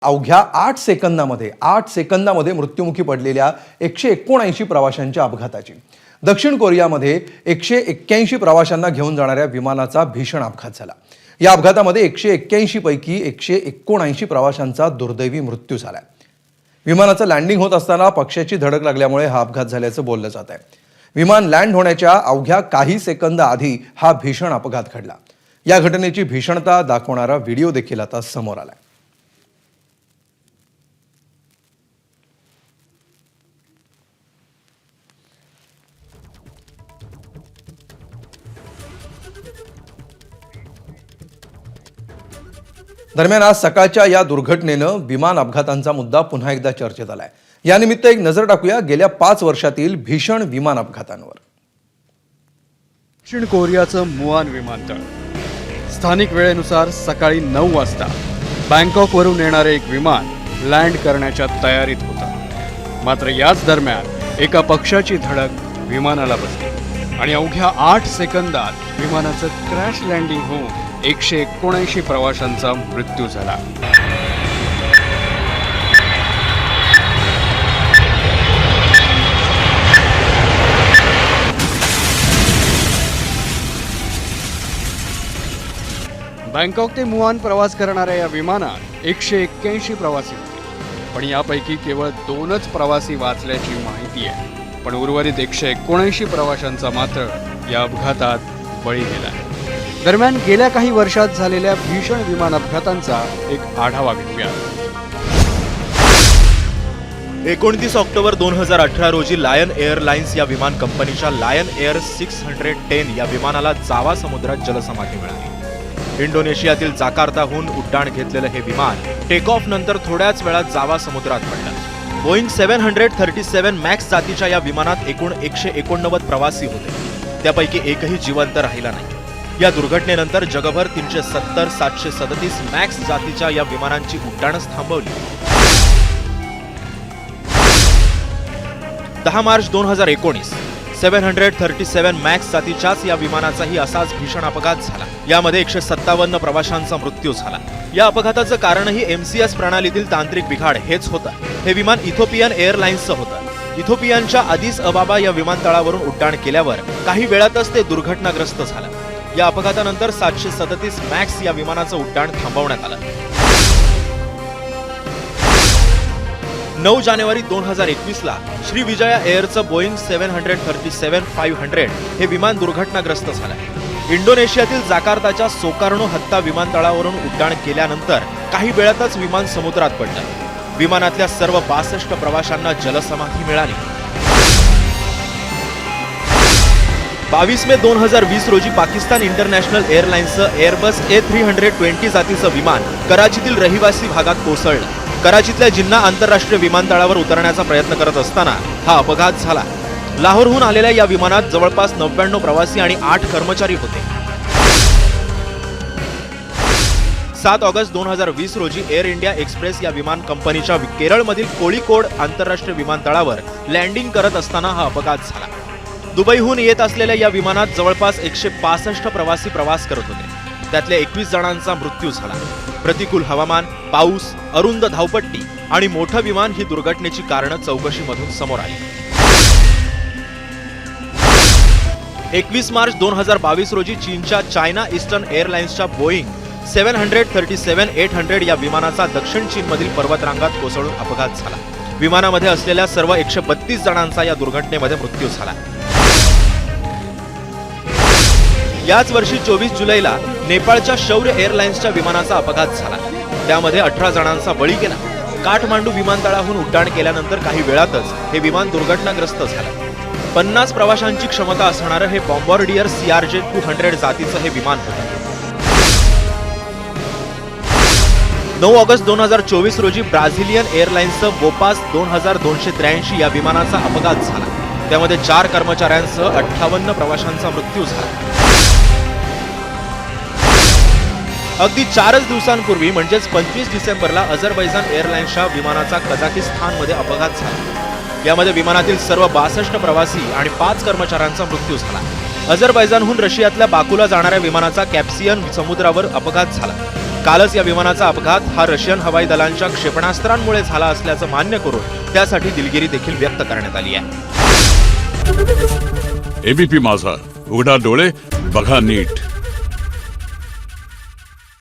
अवघ्या 8 सेकंदामध्ये मृत्युमुखी पडलेल्या 179 प्रवाशांच्या अपघाताची. दक्षिण कोरियामध्ये 181 प्रवाशांना घेऊन जाणाऱ्या विमानाचा भीषण अपघात झाला. या अपघातामध्ये 181 पैकी 179 प्रवाशांचा दुर्दैवी मृत्यू झाला. विमानाचं लँडिंग होत असताना पक्षाची धडक लागल्यामुळे हा अपघात झाल्याचं बोललं जात आहे. विमान लँड होण्याच्या अवघ्या काही सेकंद आधी हा भीषण अपघात घडला. या घटनेची भीषणता दाखवणारा व्हिडिओ देखील आता समोर आलाय. दरम्यान आज सकाळच्या या दुर्घटनेनं विमान अपघातांचा मुद्दा पुन्हा एकदा चर्चेत आलाय. यानिमित्त एक नजर टाकूया गेल्या 5 वर्षातील भीषण विमान अपघातांवर. दक्षिण कोरियाचं मुआन विमानतळ स्थानिक वेळेनुसार सकाळी 9 वाजता बँकॉकवरून येणारे एक विमान लँड करण्याच्या तयारीत होतं. मात्र याच दरम्यान एका पक्षाची धडक विमानाला बसली आणि अवघ्या 8 सेकंदात विमानाचं क्रॅश लँडिंग होऊन 179 प्रवाशांचा मृत्यू झाला. बँकॉक ते मुआन प्रवास करणाऱ्या या विमानात 181 प्रवासी होते, पण यापैकी केवळ 2च प्रवासी वाचल्याची माहिती आहे. पण उर्वरित 179 प्रवाशांचा मात्र या अपघातात बळी गेला. दरम्यान गेल्या काही वर्षात झालेल्या भीषण विमान अपघातांचा एक आढावा घेऊया. 29 ऑक्टोबर 2018 रोजी लायन एअरलाइन्स या विमान कंपनीच्या लायन एअर 610 या विमानाला जावा समुद्रात जलसमाधी मिळाली. इंडोनेशियातील जाकार्ताहून उड्डाण घेतलेलं हे विमान टेक ऑफ नंतर थोड्याच वेळात जावा समुद्रात पडलं. बोईंग 737 मॅक्स जातीच्या या विमानात एकूण 189 प्रवासी होते. त्यापैकी एकही जिवंत राहिला नाही. या दुर्घटनेनंतर जगभर 370-737 मॅक्स जातीच्या या विमानांची उड्डाणच थांबवली. 10 मार्च 2019 737 मॅक्स जातीच्याच या विमानाचाही असाच भीषण अपघात झाला. यामध्ये 157 प्रवाशांचा मृत्यू झाला. या अपघाताचं कारणही MCS प्रणालीतील तांत्रिक बिघाड हेच होतं. हे विमान इथिओपियन एअरलाइन्सचं होतं. इथिओपियनच्या अदिस अबाबा या विमानतळावरून उड्डाण केल्यावर काही वेळातच ते दुर्घटनाग्रस्त झालं. या अपघातानंतर 737 मॅक्स या विमानाचं उड्डाण थांबवण्यात आलं. 9 जानेवारी 2021 ला श्रीविजया एअरचं बोईंग 737-500 हे विमान दुर्घटनाग्रस्त झालं. इंडोनेशियातील जाकार्ताच्या सोकार्नो हत्ता विमानतळावरून उड्डाण केल्यानंतर काही वेळातच विमान समुद्रात पडलं. विमानातल्या सर्व 62 प्रवाशांना जलसमाधी मिळाली. 22 मे 2020 रोजी पाकिस्तान इंटरनॅशनल एअरलाइन्सचं एअरबस A320 जातीचं विमान कराचीतील रहिवासी भागात कोसळलं. कराचीतल्या जिन्ना आंतरराष्ट्रीय विमानतळावर उतरण्याचा प्रयत्न करत असताना हा अपघात झाला. लाहोरहून आलेल्या या विमानात जवळपास 99 प्रवासी आणि 8 कर्मचारी होते. 7 ऑगस्ट 2020 रोजी एअर इंडिया एक्सप्रेस या विमान कंपनीच्या केरळमधील कोळिकोड आंतरराष्ट्रीय विमानतळावर लँडिंग करत असताना हा अपघात झाला. दुबईहून येत असलेल्या या विमानात जवळपास 165 प्रवासी प्रवास करत होते. त्यातल्या 21 जणांचा मृत्यू झाला. प्रतिकूल हवामान, पाऊस, अरुंद धावपट्टी आणि मोठं विमान ही दुर्घटनेची कारणं चौकशीमधून समोर आली. 21 मार्च 2022 रोजी चीनच्या चायना ईस्टर्न एअरलाइन्सच्या बोईंग 737-800 या विमानाचा दक्षिण चीनमधील पर्वतरांगात कोसळून अपघात झाला. विमानामध्ये असलेल्या सर्व 132 जणांचा या दुर्घटनेमध्ये मृत्यू झाला. याच वर्षी 24 जुलैला नेपाळच्या शौर्य एअरलाइन्सच्या विमानाचा अपघात झाला. त्यामध्ये 18 जणांचा बळी गेला. काठमांडू विमानतळाहून उड्डाण केल्यानंतर काही वेळातच हे विमान दुर्घटनाग्रस्त झालं. 50 प्रवाशांची क्षमता असणारं हे बॉम्बार्डियर CRJ-200 जातीचं हे विमान होतं. 9 ऑगस्ट 2024 रोजी ब्राझिलियन एअरलाइन्सचं बोपास 2283 या विमानाचा अपघात झाला. त्यामध्ये 4 कर्मचाऱ्यांसह 58 प्रवाशांचा मृत्यू झाला. अगदी 4च दिवसांपूर्वी म्हणजेच 25 डिसेंबरला अझरबैजान एअरलाइन्सच्या विमानाचा कझाकिस्तानमध्ये अपघात झाला. यामध्ये विमानातील सर्व 62 प्रवासी आणि 5 कर्मचाऱ्यांचा मृत्यू झाला. अझरबैजानहून रशियातल्या बाकूला जाणाऱ्या विमानाचा कॅप्सियन समुद्रावर अपघात झाला. कालच या विमानाचा अपघात हा रशियन हवाई दलांच्या क्षेपणास्त्रांमुळे झाला असल्याचं मान्य करून त्यासाठी दिलगिरी देखील व्यक्त करण्यात आली आहे. एबीपी माझा, उघडा डोळे बघा नीट.